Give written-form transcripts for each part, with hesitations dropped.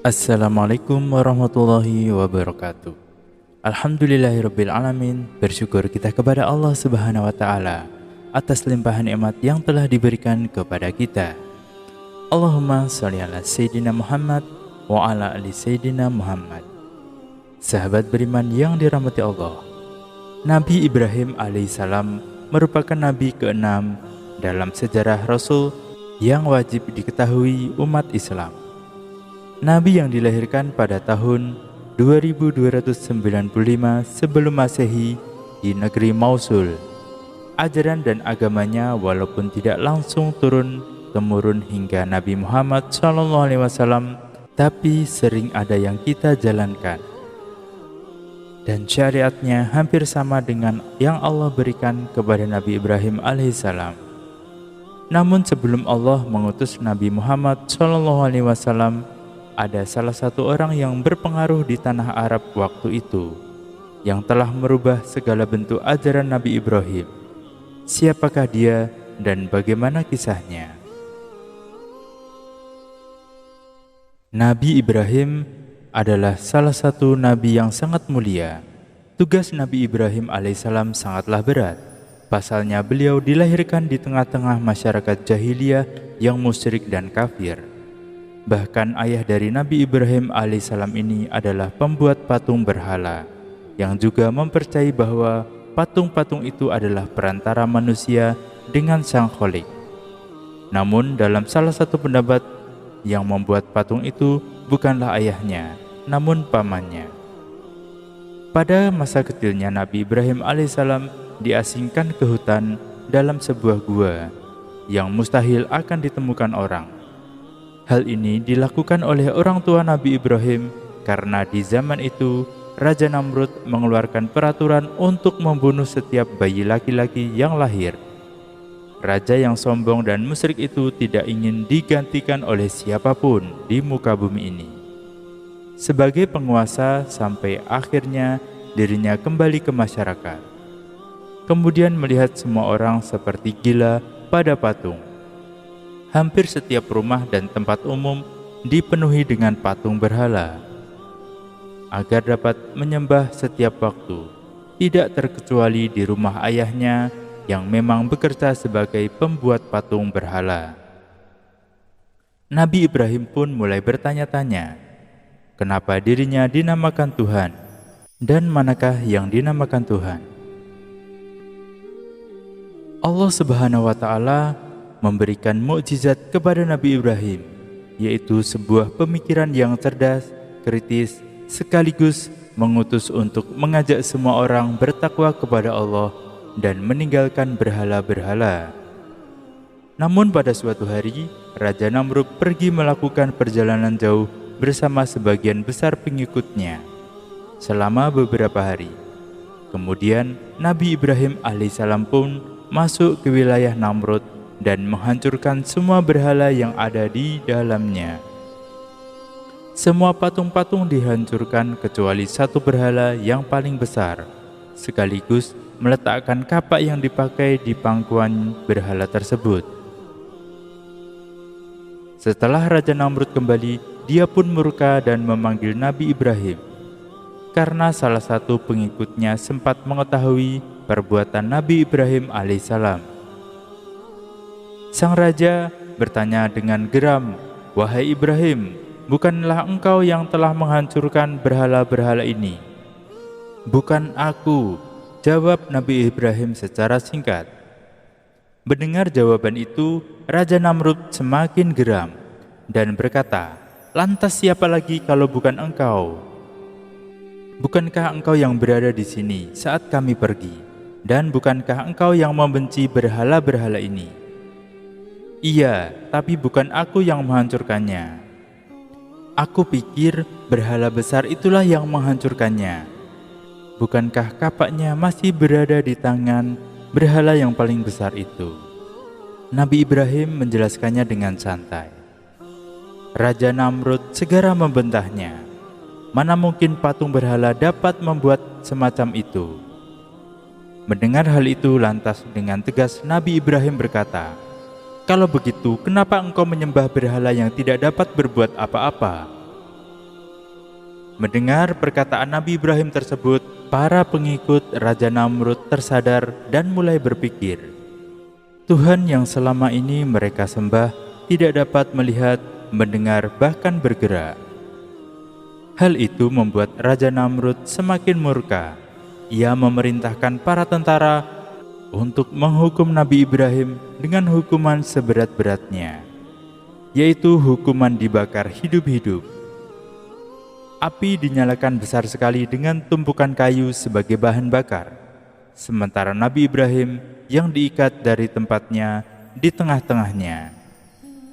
Assalamualaikum warahmatullahi wabarakatuh. Alhamdulillahirabbil alamin. Bersyukur kita kepada Allah Subhanahu wa taala atas limpahan nikmat yang telah diberikan kepada kita. Allahumma shalli ala sayyidina Muhammad wa ala ali sayyidina Muhammad. Sahabat beriman yang dirahmati Allah, Nabi Ibrahim alaihissalam merupakan nabi ke-6 dalam sejarah Rasul yang wajib diketahui umat Islam. Nabi yang dilahirkan pada tahun 2295 sebelum Masehi di negeri Mausul. Ajaran dan agamanya walaupun tidak langsung turun-temurun hingga Nabi Muhammad SAW, tapi sering ada yang kita jalankan. Dan syariatnya hampir sama dengan yang Allah berikan kepada Nabi Ibrahim alaihissalam. Namun sebelum Allah mengutus Nabi Muhammad SAW, ada salah satu orang yang berpengaruh di tanah Arab waktu itu yang telah merubah segala bentuk ajaran Nabi Ibrahim. Siapakah dia dan bagaimana kisahnya? Nabi Ibrahim adalah salah satu nabi yang sangat mulia. Tugas Nabi Ibrahim alaihissalam sangatlah berat. Pasalnya beliau dilahirkan di tengah-tengah masyarakat jahiliyah yang musyrik dan kafir. Bahkan ayah dari Nabi Ibrahim alaihissalam ini adalah pembuat patung berhala, yang juga mempercayai bahwa patung-patung itu adalah perantara manusia dengan Sang Kholik. Namun dalam salah satu pendapat, yang membuat patung itu bukanlah ayahnya, namun pamannya. Pada masa kecilnya Nabi Ibrahim alaihissalam diasingkan ke hutan dalam sebuah gua yang mustahil akan ditemukan orang. Hal ini dilakukan oleh orang tua Nabi Ibrahim karena di zaman itu Raja Namrud mengeluarkan peraturan untuk membunuh setiap bayi laki-laki yang lahir. Raja yang sombong dan musyrik itu tidak ingin digantikan oleh siapapun di muka bumi ini. Sebagai penguasa sampai akhirnya dirinya kembali ke masyarakat. Kemudian melihat semua orang seperti gila pada patung. Hampir setiap rumah dan tempat umum dipenuhi dengan patung berhala. Agar dapat menyembah setiap waktu, tidak terkecuali di rumah ayahnya yang memang bekerja sebagai pembuat patung berhala. Nabi Ibrahim pun mulai bertanya-tanya, kenapa dirinya dinamakan Tuhan dan manakah yang dinamakan Tuhan? Allah Subhanahu wa taala memberikan mukjizat kepada Nabi Ibrahim, yaitu sebuah pemikiran yang cerdas, kritis, sekaligus mengutus untuk mengajak semua orang bertakwa kepada Allah dan meninggalkan berhala-berhala. Namun pada suatu hari, Raja Namrud pergi melakukan perjalanan jauh bersama sebagian besar pengikutnya selama beberapa hari. Kemudian Nabi Ibrahim alaihissalam pun masuk ke wilayah Namrud dan menghancurkan semua berhala yang ada di dalamnya. Semua patung-patung dihancurkan kecuali satu berhala yang paling besar, sekaligus meletakkan kapak yang dipakai di pangkuan berhala tersebut. Setelah Raja Namrud kembali, dia pun murka dan memanggil Nabi Ibrahim, karena salah satu pengikutnya sempat mengetahui perbuatan Nabi Ibrahim alaihissalam. Sang raja bertanya dengan geram, "Wahai Ibrahim, bukanlah engkau yang telah menghancurkan berhala-berhala ini?" "Bukan aku," jawab Nabi Ibrahim secara singkat. Mendengar jawaban itu, Raja Namrud semakin geram dan berkata, "Lantas siapa lagi kalau bukan engkau? Bukankah engkau yang berada di sini saat kami pergi? Dan bukankah engkau yang membenci berhala-berhala ini?" "Iya, tapi bukan aku yang menghancurkannya. Aku pikir berhala besar itulah yang menghancurkannya. Bukankah kapaknya masih berada di tangan berhala yang paling besar itu?" Nabi Ibrahim menjelaskannya dengan santai. Raja Namrud segera membantahnya. Mana mungkin patung berhala dapat membuat semacam itu? Mendengar hal itu lantas dengan tegas Nabi Ibrahim berkata, "Kalau begitu, kenapa engkau menyembah berhala yang tidak dapat berbuat apa-apa?" Mendengar perkataan Nabi Ibrahim tersebut, para pengikut Raja Namrud tersadar dan mulai berpikir, Tuhan yang selama ini mereka sembah tidak dapat melihat, mendengar, bahkan bergerak. Hal itu membuat Raja Namrud semakin murka. Ia memerintahkan para tentara untuk menghukum Nabi Ibrahim dengan hukuman seberat-beratnya, yaitu hukuman dibakar hidup-hidup. Api dinyalakan besar sekali dengan tumpukan kayu sebagai bahan bakar, sementara Nabi Ibrahim yang diikat dari tempatnya di tengah-tengahnya.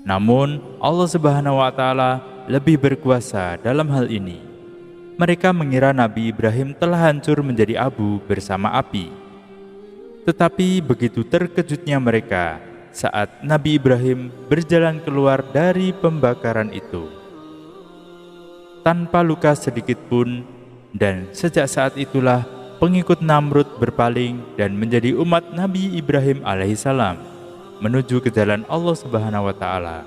Namun Allah Subhanahu wa Ta'ala lebih berkuasa dalam hal ini. Mereka mengira Nabi Ibrahim telah hancur menjadi abu bersama api. Tetapi begitu terkejutnya mereka saat Nabi Ibrahim berjalan keluar dari pembakaran itu tanpa luka sedikit pun, dan sejak saat itulah pengikut Namrud berpaling dan menjadi umat Nabi Ibrahim alaihissalam menuju ke jalan Allah Subhanahu wa Ta'ala.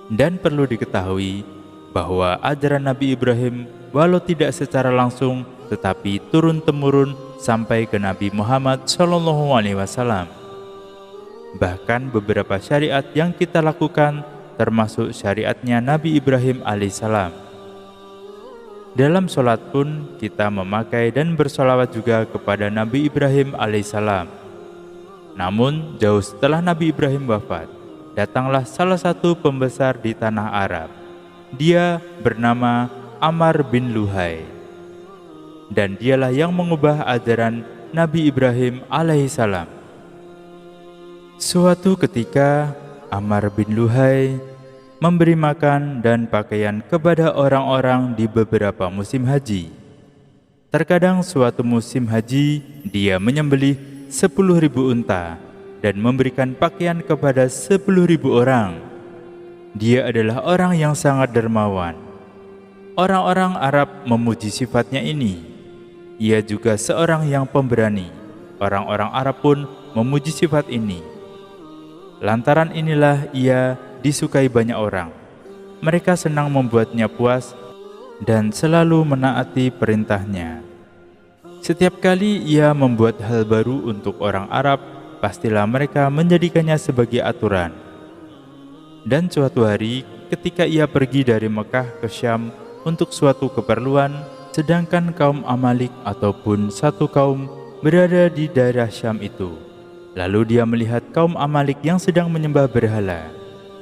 Dan perlu diketahui bahwa ajaran Nabi Ibrahim walau tidak secara langsung tetapi turun-temurun sampai ke Nabi Muhammad SAW. Bahkan beberapa syariat yang kita lakukan termasuk syariatnya Nabi Ibrahim alaihissalam. Dalam sholat pun kita memakai dan bersolawat juga kepada Nabi Ibrahim alaihissalam. Namun jauh setelah Nabi Ibrahim wafat, datanglah salah satu pembesar di tanah Arab. Dia bernama Ammar bin Luhai, dan dialah yang mengubah ajaran Nabi Ibrahim alaihissalam. Suatu ketika Ammar bin Luhai memberi makan dan pakaian kepada orang-orang di beberapa musim haji. Terkadang suatu musim haji dia menyembelih 10.000 unta dan memberikan pakaian kepada 10.000 orang. Dia adalah orang yang sangat dermawan. Orang-orang Arab memuji sifatnya ini. Ia juga seorang yang pemberani. Orang-orang Arab pun memuji sifat ini. Lantaran inilah ia disukai banyak orang. Mereka senang membuatnya puas dan selalu menaati perintahnya. Setiap kali ia membuat hal baru untuk orang Arab, pastilah mereka menjadikannya sebagai aturan. Dan suatu hari ketika ia pergi dari Mekah ke Syam untuk suatu keperluan, sedangkan kaum Amalik ataupun satu kaum berada di daerah Syam itu. Lalu dia melihat kaum Amalik yang sedang menyembah berhala.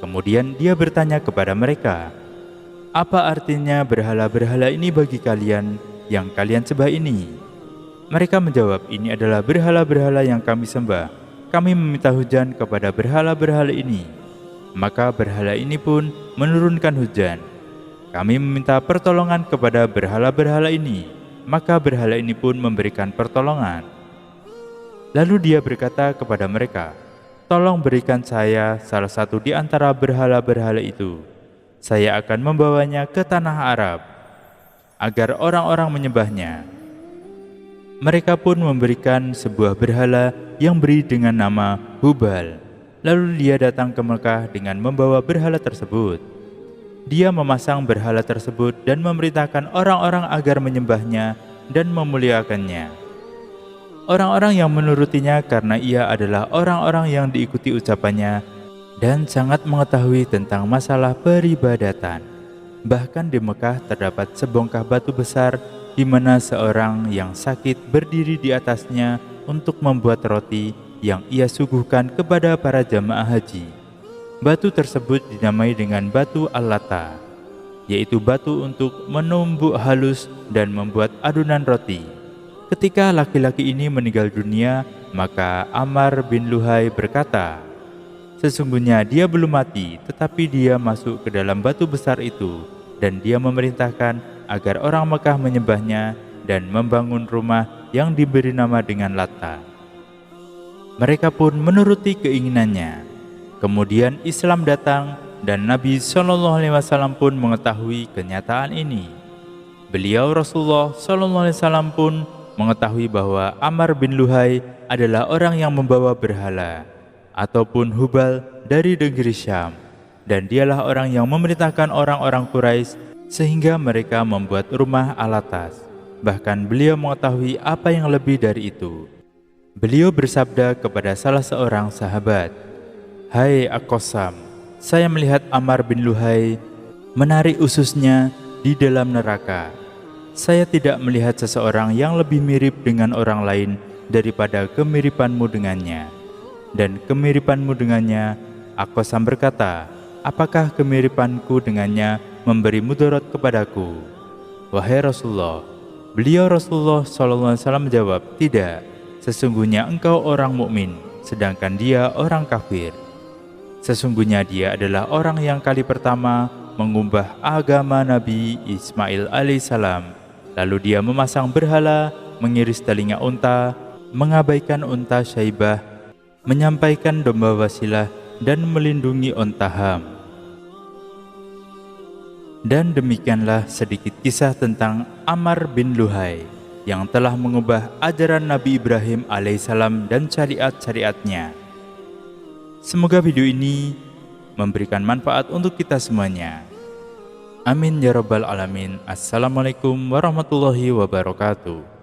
Kemudian dia bertanya kepada mereka, "Apa artinya berhala-berhala ini bagi kalian yang kalian sembah ini?" Mereka menjawab, "Ini adalah berhala-berhala yang kami sembah. Kami meminta hujan kepada berhala-berhala ini. Maka berhala ini pun menurunkan hujan. Kami meminta pertolongan kepada berhala-berhala ini. Maka berhala ini pun memberikan pertolongan." Lalu dia berkata kepada mereka, "Tolong berikan saya salah satu di antara berhala-berhala itu. Saya akan membawanya ke tanah Arab, agar orang-orang menyembahnya." Mereka pun memberikan sebuah berhala yang beri dengan nama Hubal. Lalu dia datang ke Mekah dengan membawa berhala tersebut. Dia memasang berhala tersebut dan memerintahkan orang-orang agar menyembahnya dan memuliakannya. Orang-orang yang menurutinya karena ia adalah orang-orang yang diikuti ucapannya dan sangat mengetahui tentang masalah peribadatan. Bahkan di Mekah terdapat sebongkah batu besar di mana seorang yang sakit berdiri di atasnya untuk membuat roti yang ia suguhkan kepada para jamaah haji. Batu tersebut dinamai dengan batu Al-Lata, yaitu batu untuk menumbuk halus dan membuat adonan roti. Ketika laki-laki ini meninggal dunia, maka Ammar bin Luhai berkata, "Sesungguhnya dia belum mati, tetapi dia masuk ke dalam batu besar itu, dan dia memerintahkan agar orang Mekah menyembahnya dan membangun rumah yang diberi nama dengan Lata." Mereka pun menuruti keinginannya. Kemudian Islam datang dan Nabi SAW pun mengetahui kenyataan ini. Beliau Rasulullah SAW pun mengetahui bahwa Ammar bin Luhai adalah orang yang membawa berhala ataupun Hubal dari negeri Syam, dan dialah orang yang memerintahkan orang-orang Quraisy sehingga mereka membuat rumah alatas. Bahkan beliau mengetahui apa yang lebih dari itu. Beliau bersabda kepada salah seorang sahabat, "Hai Aqasam, saya melihat Ammar bin Luhai menarik ususnya di dalam neraka. Saya tidak melihat seseorang yang lebih mirip dengan orang lain daripada kemiripanmu dengannya." Dan kemiripanmu dengannya, Aqasam berkata, "Apakah kemiripanku dengannya memberi mudarat kepadaku?" "Wahai Rasulullah," beliau Rasulullah SAW menjawab, "Tidak. Sesungguhnya engkau orang mukmin, sedangkan dia orang kafir. Sesungguhnya dia adalah orang yang kali pertama mengubah agama Nabi Ismail alaihissalam. Lalu dia memasang berhala, mengiris telinga unta, mengabaikan unta Syaibah, menyampaikan domba wasilah, dan melindungi unta Ham." Dan demikianlah sedikit kisah tentang Ammar bin Luhai yang telah mengubah ajaran Nabi Ibrahim alaihissalam dan syariat-syariatnya. Semoga video ini memberikan manfaat untuk kita semuanya. Amin ya rabbal alamin. Assalamualaikum warahmatullahi wabarakatuh.